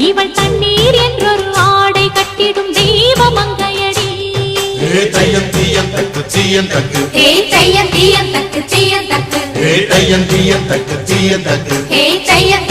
இவள் தண்ணீர் என்றொரு ஆடை கட்டிடும் தெய்வ மங்கையடி. தையம் தீயம் தக்கு தீயம் தக்கு தையம் தீயம் தக்கு தீயம் தக்கு தையம் தீயம் தக்கு தீயம் தக்கு தையம்